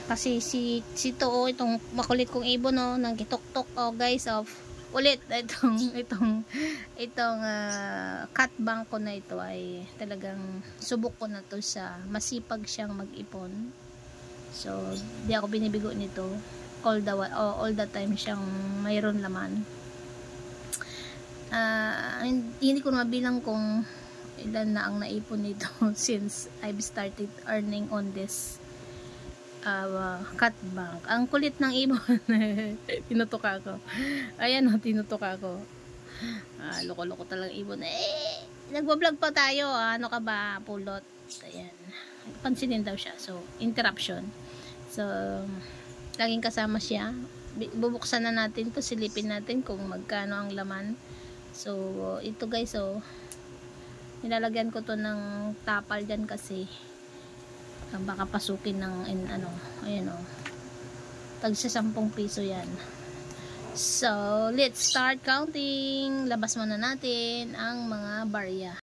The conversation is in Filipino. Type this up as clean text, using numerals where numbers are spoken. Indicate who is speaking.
Speaker 1: Kasi si Too, itong makulit kong ibon, no, nagkitok-tok, oh guys, of ulit itong cat bank ko na ito ay talagang subok ko na to sa masipag siyang mag-ipon. So di ako binibigo nito all the time siyang mayroon laman. Hindi ko mabilang kung ilan na ang naipon nito since I've started earning on this cat bank. Ang kulit ng ibon. Tinutok ako. Ayan o, tinutok ako. Loko-loko talagang ibon. Nagbablog pa tayo. Ano ka ba? Pulot. Ayan. Pansinin daw siya. So, interruption. So, laging kasama siya. Bubuksan na natin to, silipin natin kung magkano ang laman. So, ito guys, so, nilalagyan ko to ng tapal dyan kasi baka pasukin ng ayan o, tag sa 10 piso yan. So let's start counting. Labas muna natin ang mga barya.